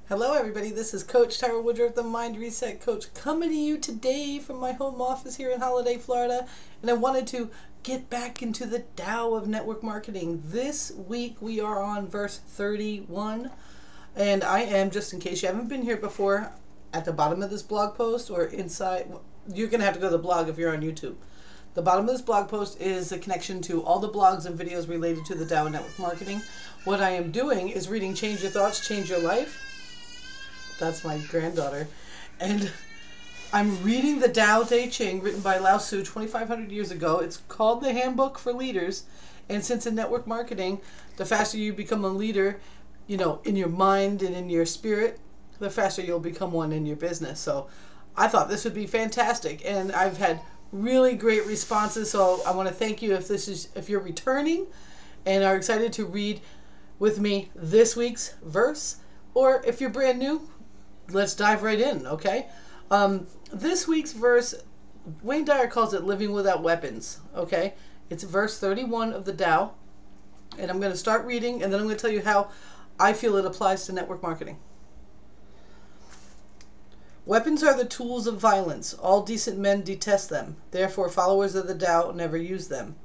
Hello everybody, this is Coach Tyra Woodruff, the Mind Reset Coach, coming to you today from my home office here in Holiday, Florida. And I wanted to get back into the Tao of network marketing. This week we are on verse 31. And I am, just in case you haven't been here before, at the bottom of this blog post or inside, you're going to have to go to the blog if you're on YouTube. The bottom of this blog post is a connection to all the blogs and videos related to the Tao of network marketing. What I am doing is reading Change Your Thoughts, Change Your Life. That's my granddaughter. And I'm reading the Tao Te Ching, written by Lao Tzu 2,500 years ago. It's called the Handbook for Leaders. And since in network marketing, the faster you become a leader, you know, in your mind and in your spirit, the faster you'll become one in your business. So I thought this would be fantastic. And I've had really great responses. So I want to thank you if you're returning and are excited to read with me this week's verse. Or if you're brand new, let's dive right in, okay? This week's verse, Wayne Dyer calls it living without weapons, okay? It's verse 31 of the Tao. And I'm going to start reading, and then I'm going to tell you how I feel it applies to network marketing. Weapons are the tools of violence. All decent men detest them. Therefore, followers of the Tao never use them.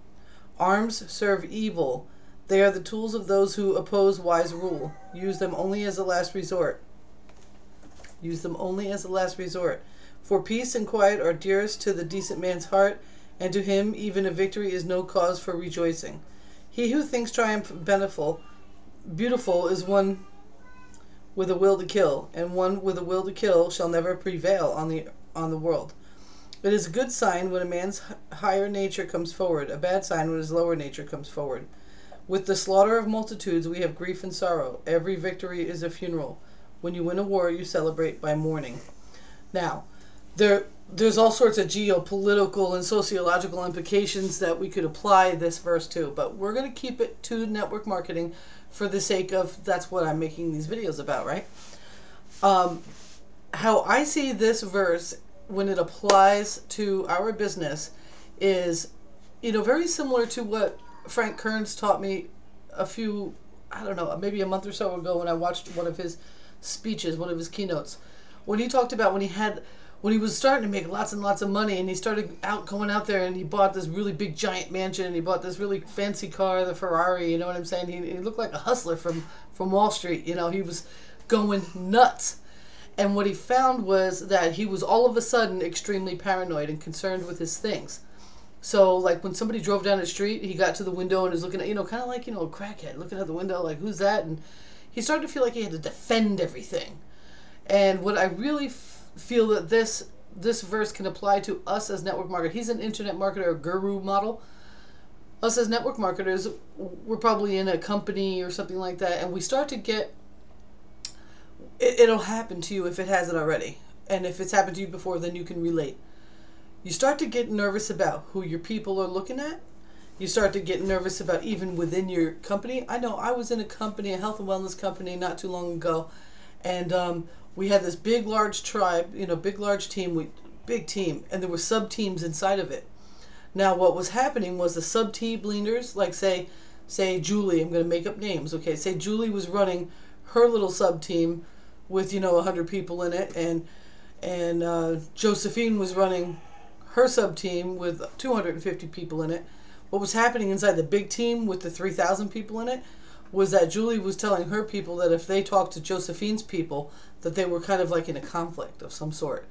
Arms serve evil. They are the tools of those who oppose wise rule. Use them only as a last resort. Use them only as a last resort. For peace and quiet are dearest to the decent man's heart, and to him even a victory is no cause for rejoicing. He who thinks triumph beautiful is one with a will to kill, and one with a will to kill shall never prevail on the world. It is a good sign when a man's higher nature comes forward, a bad sign when his lower nature comes forward. With the slaughter of multitudes we have grief and sorrow. Every victory is a funeral. When you win a war, you celebrate by mourning. Now, there's all sorts of geopolitical and sociological implications that we could apply this verse to, but we're going to keep it to network marketing for the sake of that's what I'm making these videos about, right? How I see this verse when it applies to our business is, you know, very similar to what Frank Kearns taught me maybe a month or so ago when I watched one of his speeches, one of his keynotes, when he talked about when he was starting to make lots and lots of money, and he started going out there and he bought this really big giant mansion, and he bought this really fancy car, the Ferrari, you know what I'm saying? He looked like a hustler from Wall Street, you know, he was going nuts. And what he found was that he was all of a sudden extremely paranoid and concerned with his things. So, like, when somebody drove down the street, he got to the window and was looking at, you know, kind of like, you know, a crackhead looking at the window, like, who's that? And he started to feel like he had to defend everything. And what I really feel that this verse can apply to us as network marketers. He's an internet marketer guru model. Us as network marketers, we're probably in a company or something like that, and we start to get, it'll happen to you if it hasn't already. And if it's happened to you before, then you can relate. You start to get nervous about who your people are looking at. You start to get nervous about even within your company. I know I was in a company, a health and wellness company, not too long ago, and we had this big, large tribe, you know, big, large team, big team, and there were sub-teams inside of it. Now, what was happening was the sub-team leaders, like say Julie, I'm going to make up names, okay, say Julie was running her little sub-team with, you know, 100 people in it, and Josephine was running her sub-team with 250 people in it. What was happening inside the big team with the 3,000 people in it was that Julie was telling her people that if they talked to Josephine's people, that they were kind of like in a conflict of some sort.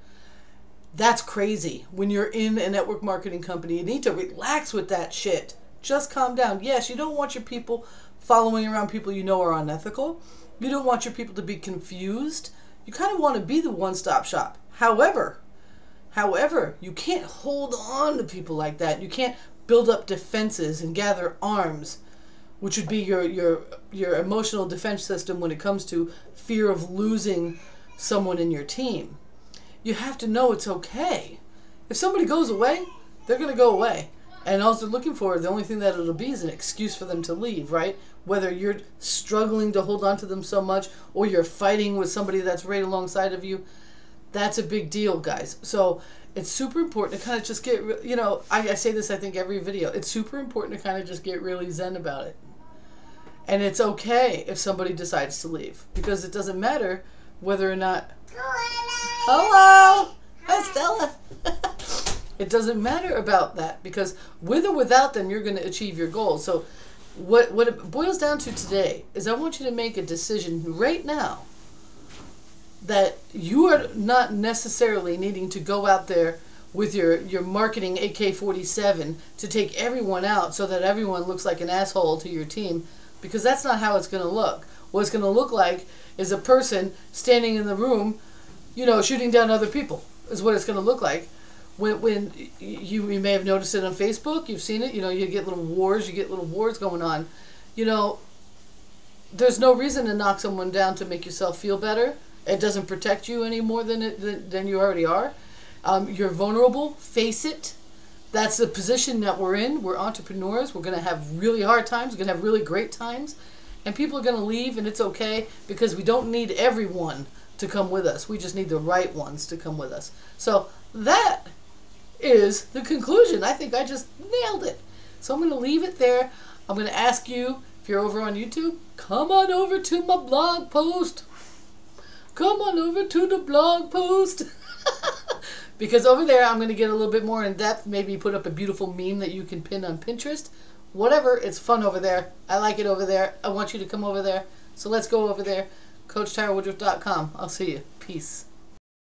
That's crazy. When you're in a network marketing company, you need to relax with that shit. Just calm down. Yes, you don't want your people following around people you know are unethical. You don't want your people to be confused. You kind of want to be the one-stop shop. However, you can't hold on to people like that. You can't build up defenses and gather arms, which would be your emotional defense system when it comes to fear of losing someone in your team. You have to know it's okay. If somebody goes away, they're going to go away. And all they're looking for, the only thing that it'll be is an excuse for them to leave, right? Whether you're struggling to hold on to them so much or you're fighting with somebody that's right alongside of you, that's a big deal, guys. So it's super important to kind of just get, you know, I say this I think every video, it's super important to kind of just get really zen about it. And it's okay if somebody decides to leave, because it doesn't matter whether or not... Hello! Hi, Stella! It doesn't matter about that, because with or without them, you're going to achieve your goals. So what it boils down to today is I want you to make a decision right now that you are not necessarily needing to go out there with your marketing AK-47 to take everyone out so that everyone looks like an asshole to your team, because that's not how it's going to look. What it's going to look like is a person standing in the room, you know, shooting down other people, is what it's going to look like. When you may have noticed it on Facebook, you've seen it, you know, you get little wars going on. You know, there's no reason to knock someone down to make yourself feel better. It doesn't protect you any more than you already are. You're vulnerable. Face it. That's the position that we're in. We're entrepreneurs. We're going to have really hard times. We're going to have really great times. And people are going to leave, and it's okay, because we don't need everyone to come with us. We just need the right ones to come with us. So that is the conclusion. I think I just nailed it. So I'm going to leave it there. I'm going to ask you, if you're over on YouTube, come on over to my blog post. Come on over to the blog post. Because over there I'm going to get a little bit more in depth, maybe put up a beautiful meme that you can pin on Pinterest. Whatever, it's fun over there. I like it over there. I want you to come over there. So let's go over there. CoachTyraWoodruff.com. I'll see you. Peace.